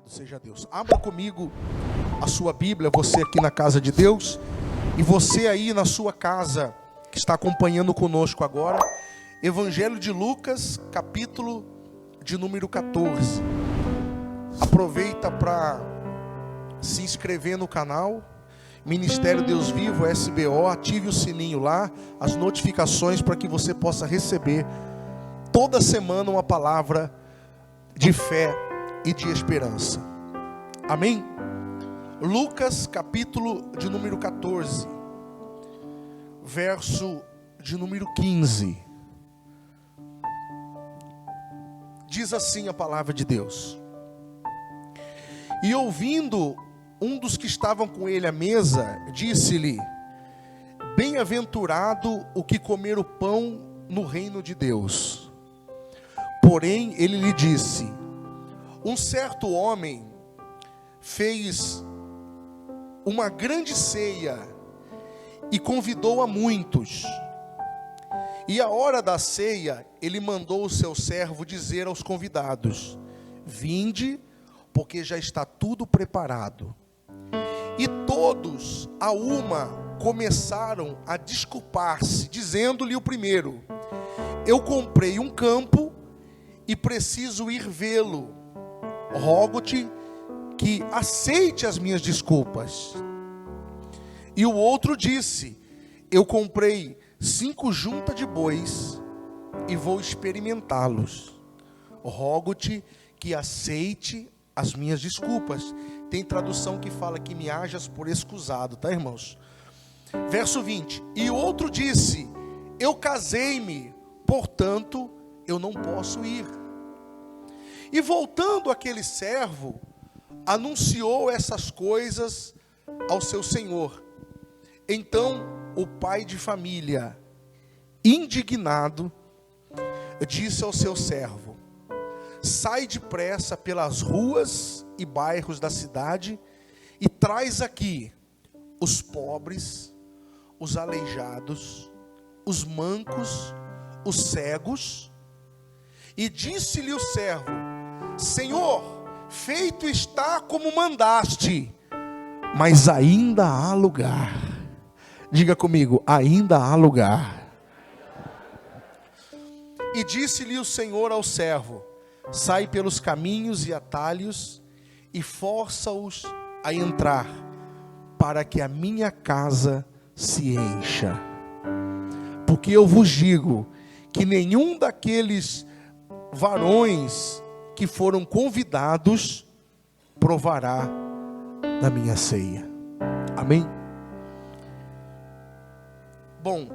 Louvado seja Deus. Abra comigo a sua Bíblia, você aqui na casa de Deus e você aí na sua casa que está acompanhando conosco agora. Evangelho de Lucas, capítulo de número 14. Aproveita para se inscrever no canal Ministério Deus Vivo, SBO. Ative o sininho lá, as notificações, para que você possa receber toda semana uma palavra de fé e de esperança. Amém? Lucas, capítulo de número 14, verso de número 15. Diz assim a palavra de Deus: E ouvindo um dos que estavam com ele à mesa, disse-lhe: Bem-aventurado o que comer o pão no reino de Deus. Porém, ele lhe disse: Um certo homem fez uma grande ceia e convidou a muitos. E à hora da ceia, ele mandou o seu servo dizer aos convidados: Vinde, porque já está tudo preparado. E todos, a uma, começaram a desculpar-se, dizendo-lhe o primeiro: Eu comprei um campo e preciso ir vê-lo. Rogo-te que aceite as minhas desculpas. E o outro disse: Eu comprei 5 juntas de bois e vou experimentá-los. Rogo-te que aceite as minhas desculpas. Tem tradução que fala que me hajas por escusado, tá, irmãos? Verso 20. E o outro disse: Eu casei-me, portanto eu não posso ir. E voltando aquele servo, anunciou essas coisas ao seu senhor. Então o pai de família, indignado, disse ao seu servo: Sai depressa pelas ruas e bairros da cidade e traz aqui os pobres, os aleijados, os mancos, os cegos. E disse-lhe o servo: Senhor, feito está como mandaste, mas ainda há lugar. Diga comigo: ainda há lugar. E disse-lhe o Senhor ao servo: Sai pelos caminhos e atalhos e força-os a entrar, para que a minha casa se encha. Porque eu vos digo que nenhum daqueles varões que foram convidados provará da minha ceia. Amém? Bom,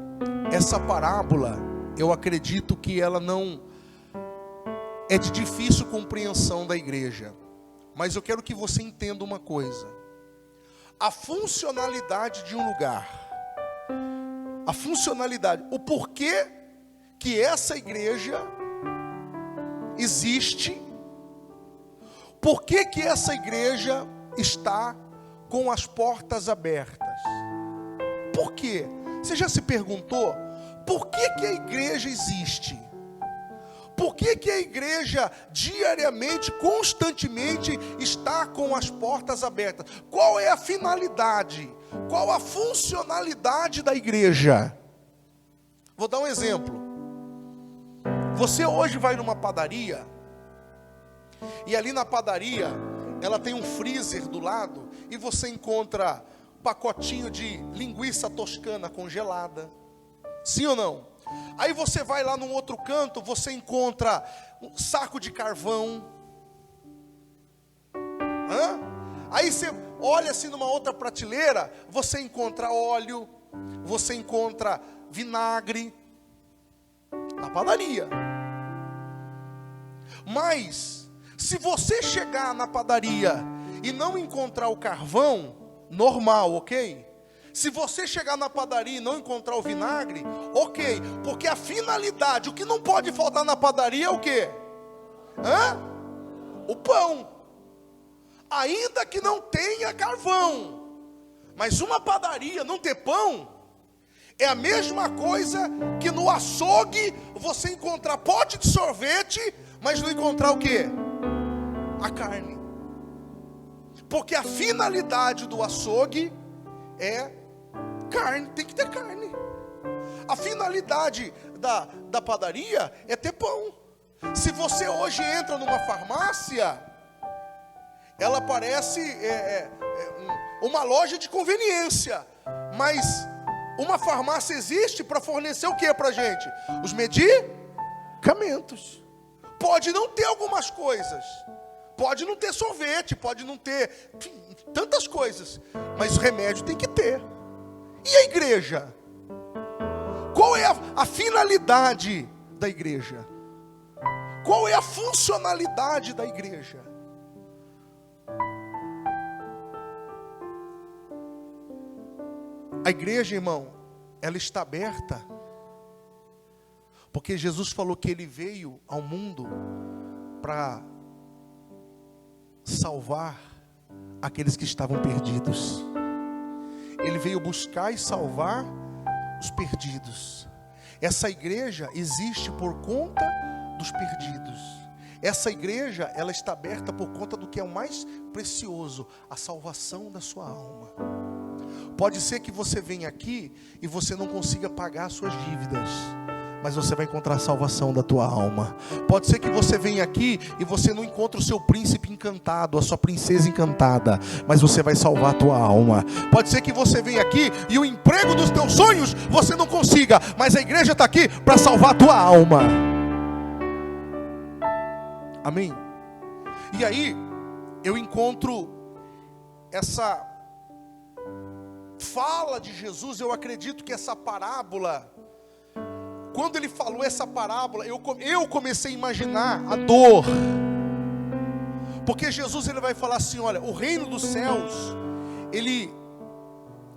essa parábola, eu acredito que ela não é de difícil compreensão da igreja, mas eu quero que você entenda uma coisa: a funcionalidade de um lugar, a funcionalidade, o porquê que essa igreja existe. Por que que essa igreja está com as portas abertas? Por quê? Você já se perguntou por que que a igreja existe? Por que que a igreja diariamente, constantemente está com as portas abertas? Qual é a finalidade? Qual a funcionalidade da igreja? Vou dar um exemplo. Você hoje vai numa padaria, e ali na padaria, ela tem um freezer do lado, e você encontra pacotinho de linguiça toscana congelada. Sim ou não? Aí você vai lá num outro canto, você encontra um saco de carvão. Aí você olha assim numa outra prateleira, você encontra óleo, você encontra vinagre. Na padaria. Mas se você chegar na padaria e não encontrar o carvão, normal, ok? Se você chegar na padaria e não encontrar o vinagre, ok, porque a finalidade, o que não pode faltar na padaria é o quê? O pão. Ainda que não tenha carvão, mas uma padaria não ter pão é a mesma coisa que no açougue você encontrar pote de sorvete, mas não encontrar o quê? A carne. Porque a finalidade do açougue é carne, tem que ter carne. A finalidade da padaria é ter pão. Se você hoje entra numa farmácia, ela parece uma loja de conveniência, mas uma farmácia existe para fornecer o que para a gente? Os medicamentos. Pode não ter algumas coisas, pode não ter sorvete, pode não ter tantas coisas, mas o remédio tem que ter. E a igreja? Qual é a finalidade da igreja? Qual é a funcionalidade da igreja? A igreja, irmão, ela está aberta, porque Jesus falou que Ele veio ao mundo para salvar aqueles que estavam perdidos. Ele veio buscar e salvar os perdidos. Essa igreja existe por conta dos perdidos. Essa igreja, ela está aberta por conta do que é o mais precioso, a salvação da sua alma. Pode ser que você venha aqui e você não consiga pagar as suas dívidas, mas você vai encontrar a salvação da tua alma. Pode ser que você venha aqui e você não encontre o seu príncipe encantado, a sua princesa encantada, mas você vai salvar a tua alma. Pode ser que você venha aqui e o emprego dos teus sonhos você não consiga, mas a igreja está aqui para salvar a tua alma. Amém? E aí eu encontro essa fala de Jesus. Eu acredito que essa parábola, quando ele falou essa parábola, eu comecei a imaginar a dor. Porque Jesus, ele vai falar assim, olha, o reino dos céus, ele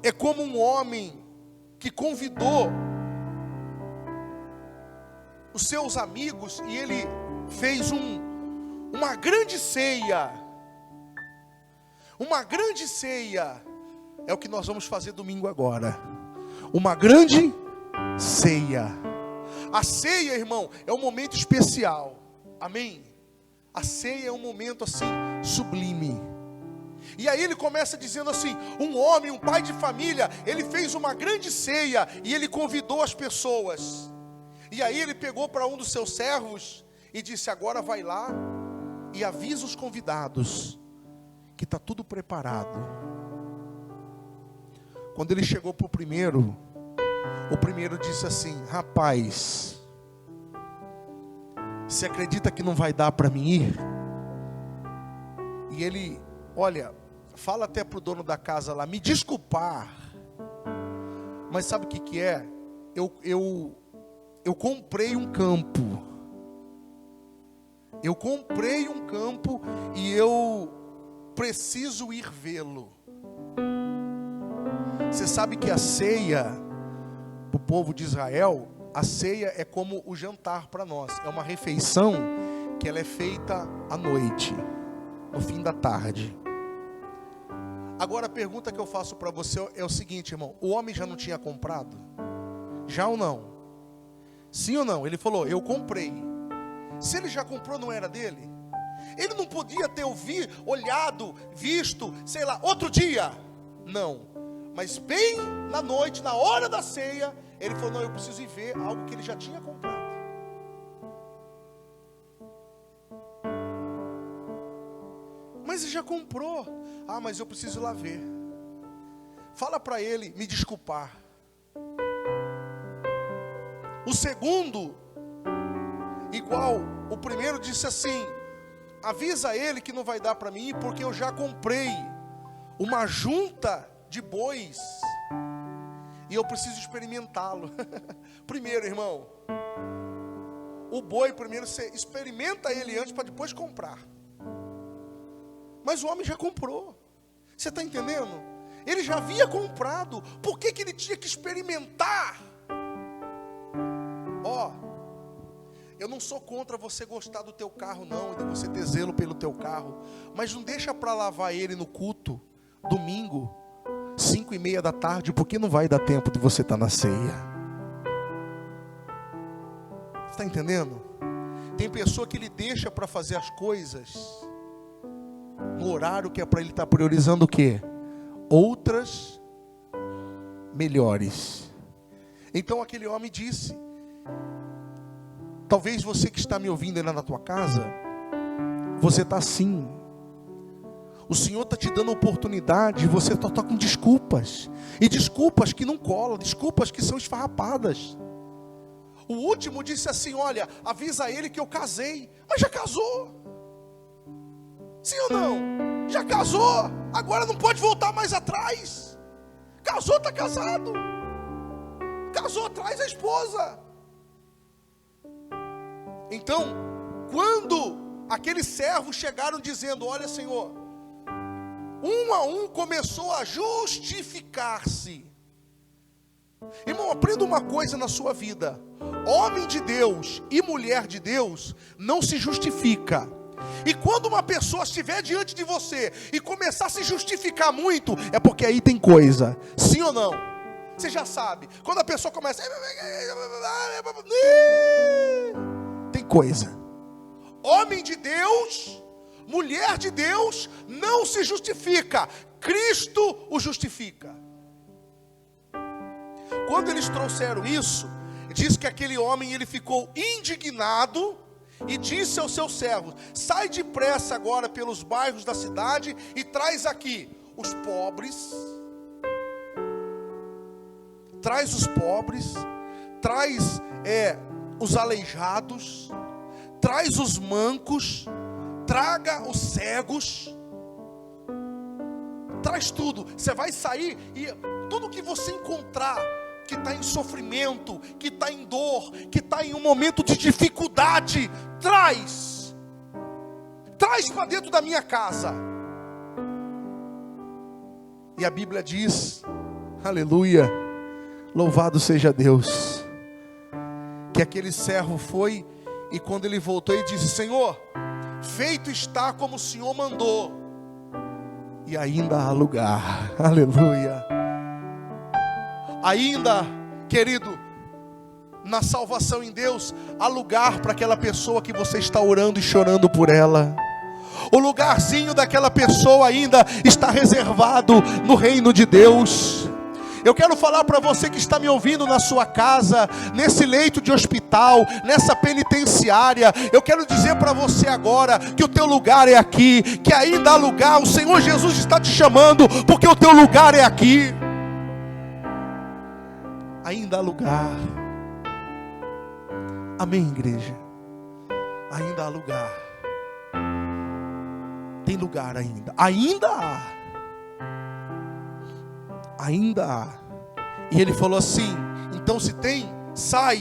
é como um homem que convidou os seus amigos e ele fez uma grande ceia. Uma grande ceia. É o que nós vamos fazer domingo agora. Uma grande ceia. A ceia, irmão, é um momento especial. Amém? A ceia é um momento assim, sublime. E aí ele começa dizendo assim, um homem, um pai de família, ele fez uma grande ceia e ele convidou as pessoas. E aí ele pegou para um dos seus servos e disse, agora vai lá e avisa os convidados que está tudo preparado. Quando ele chegou para o primeiro disse assim, rapaz, você acredita que não vai dar para mim ir? E ele, olha, fala até para o dono da casa lá, me desculpar, mas sabe o que é? Eu comprei um campo. Eu comprei um campo e eu preciso ir vê-lo. Você sabe que a ceia, para o povo de Israel, a ceia é como o jantar para nós. É uma refeição que ela é feita à noite, no fim da tarde. Agora a pergunta que eu faço para você é o seguinte, irmão. O homem já não tinha comprado? Já ou não? Sim ou não? Ele falou, eu comprei. Se ele já comprou, não era dele? Ele não podia ter olhado, visto, sei lá, outro dia? Não. Mas bem na noite, na hora da ceia, ele falou, não, eu preciso ir ver algo que ele já tinha comprado. Mas ele já comprou. Ah, mas eu preciso ir lá ver. Fala para ele me desculpar. O segundo, igual o primeiro, disse assim, avisa ele que não vai dar para mim, porque eu já comprei uma junta de bois e eu preciso experimentá-lo. Primeiro, irmão, o boi primeiro você experimenta ele antes para depois comprar. Mas o homem já comprou. Você está entendendo? Ele já havia comprado. Por que ele tinha que experimentar? Ó, eu não sou contra você gostar do teu carro não, e de você ter zelo pelo teu carro, mas não deixa para lavar ele no culto domingo 5:30 da tarde, porque não vai dar tempo de você estar na ceia. Você está entendendo? Tem pessoa que ele deixa para fazer as coisas no horário que é para ele estar priorizando o quê? Outras melhores. Então aquele homem disse, talvez você que está me ouvindo aí na tua casa, você está assim. O Senhor está te dando oportunidade, você está com desculpas. E desculpas que não colam, desculpas que são esfarrapadas. O último disse assim, olha, avisa ele que eu casei. Mas já casou. Sim ou não? Já casou. Agora não pode voltar mais atrás. Casou, está casado. Casou, traz a esposa. Então, quando aqueles servos chegaram dizendo, olha Senhor, um a um começou a justificar-se. Irmão, aprenda uma coisa na sua vida. Homem de Deus e mulher de Deus não se justifica. E quando uma pessoa estiver diante de você e começar a se justificar muito, é porque aí tem coisa. Sim ou não? Você já sabe. Quando a pessoa começa, tem coisa. Homem de Deus, mulher de Deus, não se justifica. Cristo o justifica. Quando eles trouxeram isso, diz que aquele homem ele ficou indignado e disse aos seus servos: sai depressa agora pelos bairros da cidade e traz aqui os pobres. Traz os pobres, traz os aleijados, traz os mancos, traga os cegos, traz tudo. Você vai sair e tudo que você encontrar que está em sofrimento, que está em dor, que está em um momento de dificuldade, traz para dentro da minha casa. E a Bíblia diz, aleluia, louvado seja Deus, que aquele servo foi e quando ele voltou ele disse: Senhor, feito está como o Senhor mandou, e ainda há lugar. Aleluia. Ainda, querido, na salvação em Deus, há lugar para aquela pessoa que você está orando e chorando por ela. O lugarzinho daquela pessoa ainda está reservado no reino de Deus. Eu quero falar para você que está me ouvindo na sua casa, nesse leito de hospital, nessa penitenciária. Eu quero dizer para você agora que o teu lugar é aqui, que ainda há lugar. O Senhor Jesus está te chamando, porque o teu lugar é aqui. Ainda há lugar. Amém, igreja? Ainda há lugar. Tem lugar ainda. Ainda há. Ainda há. E ele falou assim: então se tem, sai.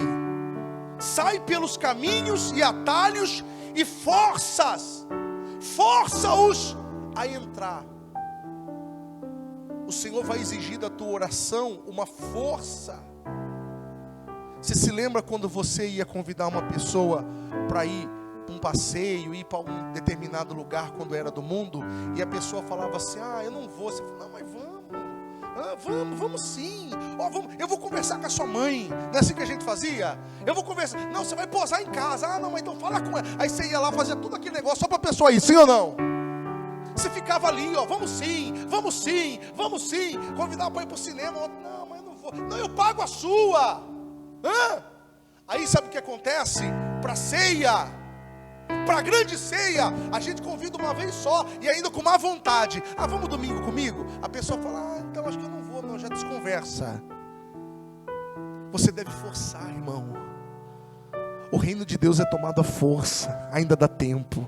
Sai pelos caminhos e atalhos e força-os a entrar. O Senhor vai exigir da tua oração uma força. Você se lembra quando você ia convidar uma pessoa para ir para um passeio, ir para um determinado lugar quando era do mundo, e a pessoa falava assim: ah, eu não vou. Você falou: não, mas vamos. Vamos sim. Vamos. Eu vou conversar com a sua mãe. Não é assim que a gente fazia? Eu vou conversar. Não, você vai posar em casa. Ah, não, mas então fala com ela. Aí você ia lá fazer todo aquele negócio só para a pessoa ir, sim ou não? Você ficava ali, vamos sim. Convidar para ir para o cinema. Não, mas eu não vou. Não, eu pago a sua. Aí sabe o que acontece? Para ceia, para grande ceia, a gente convida uma vez só e ainda com má vontade. Ah, vamos domingo comigo? A pessoa fala: ah, então acho que eu não vou, não, já desconversa. Você deve forçar, irmão. O reino de Deus é tomado à força, ainda dá tempo.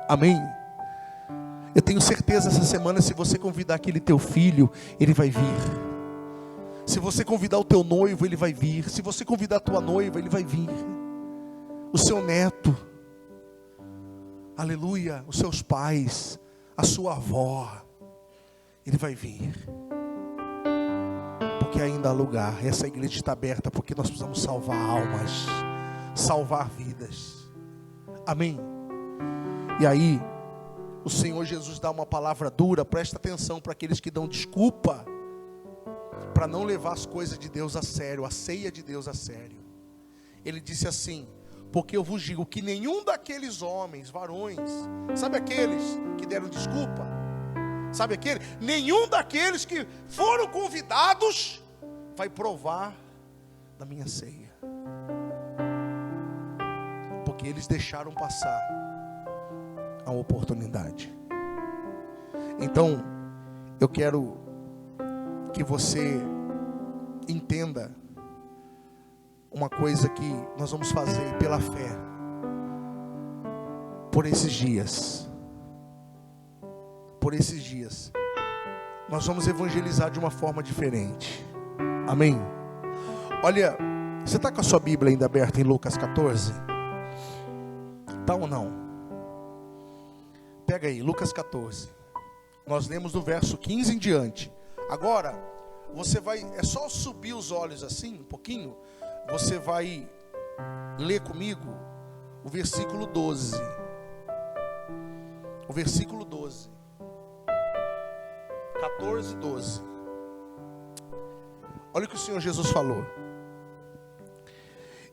Amém? Eu tenho certeza essa semana, se você convidar aquele teu filho, ele vai vir. Se você convidar o teu noivo, ele vai vir. Se você convidar a tua noiva, ele vai vir. O seu neto, aleluia, os seus pais, a sua avó, ele vai vir. Porque ainda há lugar. Essa igreja está aberta porque nós precisamos salvar almas, salvar vidas. Amém? E aí, o Senhor Jesus dá uma palavra dura. Presta atenção para aqueles que dão desculpa para não levar as coisas de Deus a sério, a ceia de Deus a sério. Ele disse assim: Porque eu vos digo que nenhum daqueles homens, varões, sabe aqueles que deram desculpa? Sabe aquele? Nenhum daqueles que foram convidados vai provar da minha ceia. Porque eles deixaram passar a oportunidade. Então, eu quero que você entenda uma coisa que nós vamos fazer pela fé, por esses dias. Por esses dias, nós vamos evangelizar de uma forma diferente. Amém? Olha, você está com a sua Bíblia ainda aberta em Lucas 14? Tá ou não? Pega aí, Lucas 14. Nós lemos do verso 15 em diante. Agora, você vai, é só subir os olhos assim, um pouquinho. Você vai ler comigo o versículo 12. O versículo 12. 14, 12. Olha o que o Senhor Jesus falou.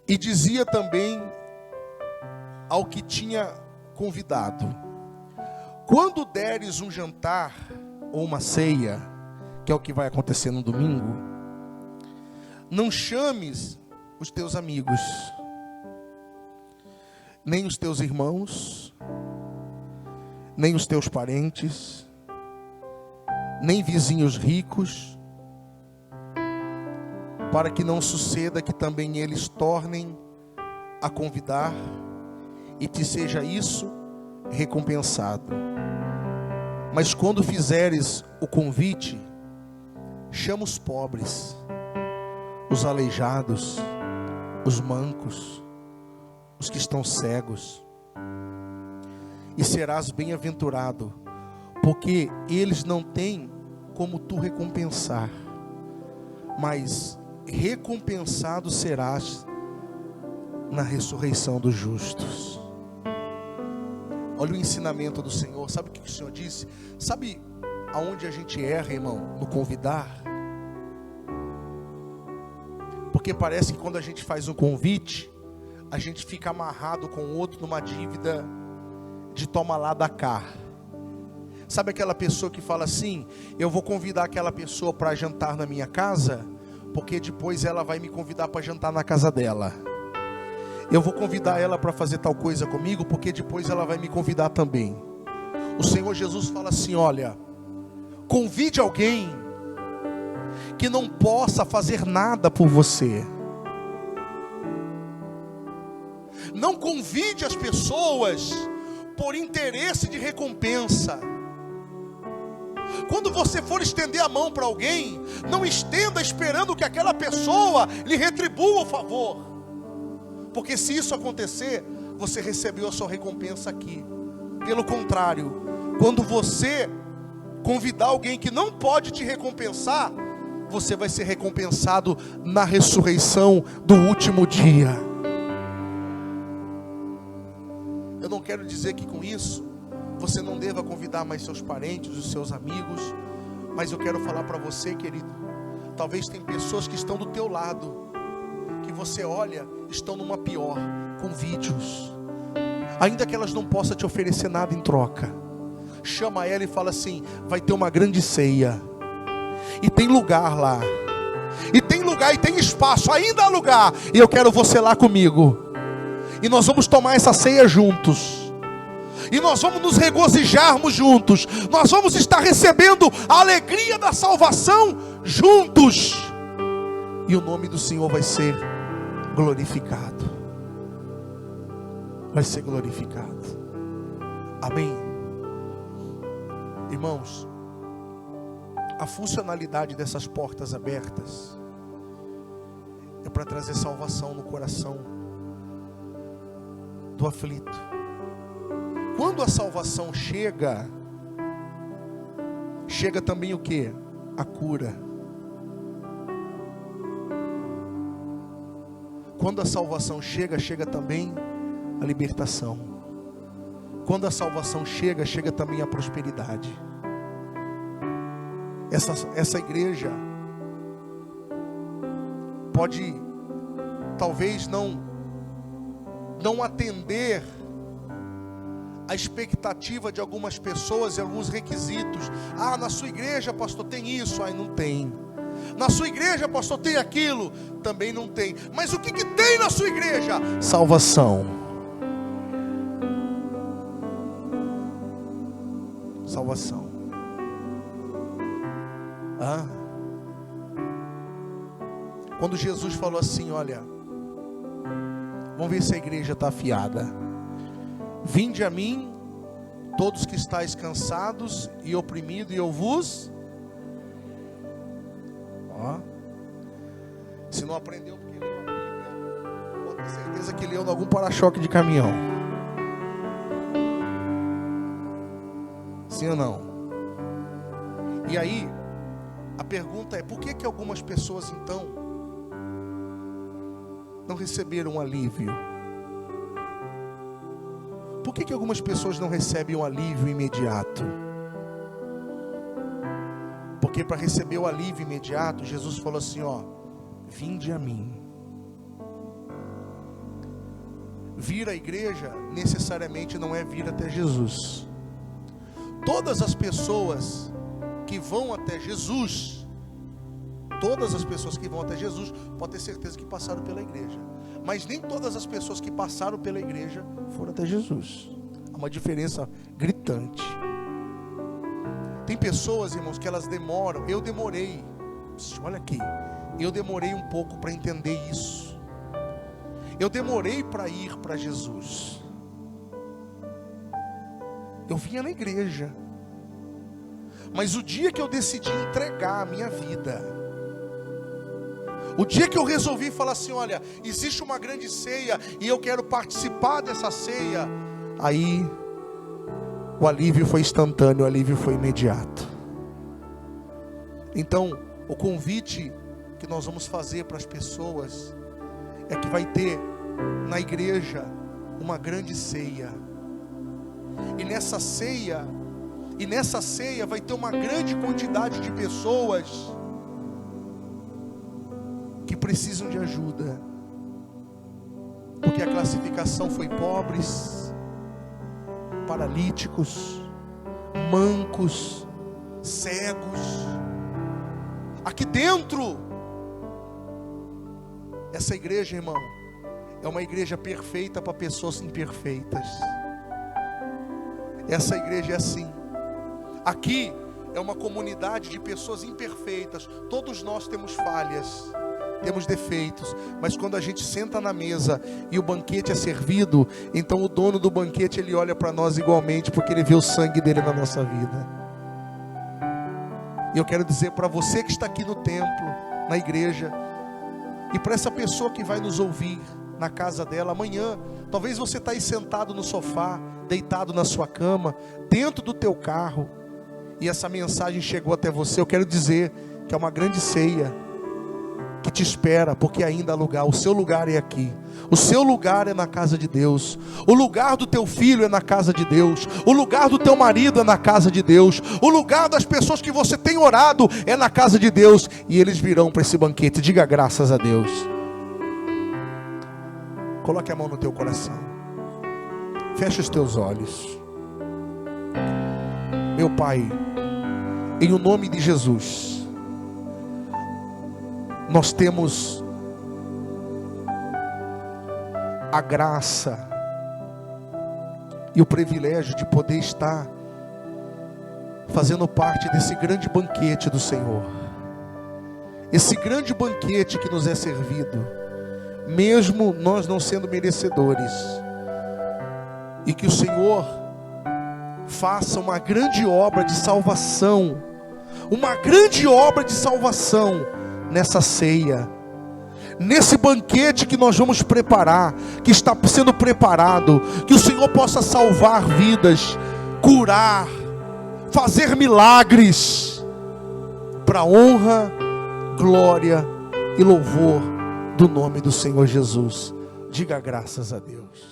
E dizia também ao que tinha convidado: quando deres um jantar ou uma ceia, que é o que vai acontecer no domingo, não chames os teus amigos, nem os teus irmãos, nem os teus parentes, nem vizinhos ricos, para que não suceda que também eles tornem a convidar e te seja isso recompensado. Mas quando fizeres o convite, chama os pobres, os aleijados, os mancos, os que estão cegos, e serás bem-aventurado, porque eles não têm como tu recompensar, mas recompensado serás na ressurreição dos justos. Olha o ensinamento do Senhor. Sabe o que o Senhor disse? Sabe aonde a gente erra, irmão? No convidar. Porque parece que quando a gente faz um convite, a gente fica amarrado com o outro numa dívida de toma lá da cá. Sabe aquela pessoa que fala assim: eu vou convidar aquela pessoa para jantar na minha casa, porque depois ela vai me convidar para jantar na casa dela. Eu vou convidar ela para fazer tal coisa comigo, porque depois ela vai me convidar também. O Senhor Jesus fala assim: olha, convide alguém que não possa fazer nada por você. Não convide as pessoas por interesse de recompensa. Quando você for estender a mão para alguém, não estenda esperando que aquela pessoa lhe retribua o favor. Porque se isso acontecer, você recebeu a sua recompensa aqui. Pelo contrário, quando você convidar alguém que não pode te recompensar, você vai ser recompensado na ressurreição do último dia. Eu não quero dizer que com isso você não deva convidar mais seus parentes, os seus amigos, mas eu quero falar para você, querido, talvez tem pessoas que estão do teu lado, que você olha, estão numa pior, com vídeos, ainda que elas não possam te oferecer nada em troca. Chama ela e fala assim: vai ter uma grande ceia, e tem lugar lá, e tem lugar, e tem espaço, ainda há lugar, e eu quero você lá comigo, e nós vamos tomar essa ceia juntos, e nós vamos nos regozijarmos juntos, nós vamos estar recebendo a alegria da salvação juntos, e o nome do Senhor vai ser glorificado. Vai ser glorificado. Amém. Irmãos, a funcionalidade dessas portas abertas é para trazer salvação no coração do aflito. Quando a salvação chega, chega também o que? A cura. Quando a salvação chega, chega também a libertação. Quando a salvação chega, chega também a prosperidade. Essa igreja pode talvez não não atender a expectativa de algumas pessoas e alguns requisitos. Ah, na sua igreja, pastor, tem isso? Aí não tem. Na sua igreja, pastor, tem aquilo? Também não tem. Mas o que tem na sua igreja? Salvação. Salvação. Quando Jesus falou assim, olha, vamos ver se a igreja está afiada. Vinde a mim, todos que estáis cansados e oprimidos, e eu vos... Se não aprendeu porque leu a Bíblia, pode ter certeza que leu em algum para-choque de caminhão. Sim ou não? E aí, a pergunta é, por que algumas pessoas então não receberam um alívio? Por que algumas pessoas não recebem um alívio imediato? Porque para receber o alívio imediato, Jesus falou assim, vinde a mim. Vir à igreja necessariamente não é vir até Jesus. Todas as pessoas que vão até Jesus, pode ter certeza que passaram pela igreja. Mas nem todas as pessoas que passaram pela igreja foram até Jesus. Há uma diferença gritante. Tem pessoas, irmãos, que elas demoram. Eu demorei. Olha aqui. Eu demorei um pouco para entender isso. Eu demorei para ir para Jesus. Eu vinha na igreja. Mas o dia que eu decidi entregar a minha vida, o dia que eu resolvi falar assim, olha, existe uma grande ceia e eu quero participar dessa ceia, aí o alívio foi instantâneo, o alívio foi imediato. Então, o convite que nós vamos fazer para as pessoas é que vai ter na igreja uma grande ceia. E nessa ceia vai ter uma grande quantidade de pessoas que precisam de ajuda. Porque a classificação foi pobres, paralíticos, mancos, cegos. Aqui dentro, essa igreja, irmão, é uma igreja perfeita para pessoas imperfeitas. Essa igreja é assim. Aqui é uma comunidade de pessoas imperfeitas. Todos nós temos falhas, temos defeitos, mas quando a gente senta na mesa e o banquete é servido, então o dono do banquete, ele olha para nós igualmente, porque ele vê o sangue dele na nossa vida. E eu quero dizer para você que está aqui no templo, na igreja, e para essa pessoa que vai nos ouvir na casa dela amanhã, talvez você está aí sentado no sofá, deitado na sua cama, dentro do teu carro, e essa mensagem chegou até você. Eu quero dizer que é uma grande ceia que te espera, porque ainda há lugar. O seu lugar é aqui. O seu lugar é na casa de Deus. O lugar do teu filho é na casa de Deus. O lugar do teu marido é na casa de Deus. O lugar das pessoas que você tem orado é na casa de Deus. E eles virão para esse banquete. Diga graças a Deus. Coloque a mão no teu coração. Feche os teus olhos. Meu Pai, em o nome de Jesus, nós temos a graça e o privilégio de poder estar fazendo parte desse grande banquete do Senhor. Esse grande banquete que nos é servido, mesmo nós não sendo merecedores. E que o Senhor faça uma grande obra de salvação, uma grande obra de salvação nessa ceia, nesse banquete que nós vamos preparar, que está sendo preparado. Que o Senhor possa salvar vidas, curar, fazer milagres, para honra, glória e louvor do nome do Senhor Jesus. Diga graças a Deus.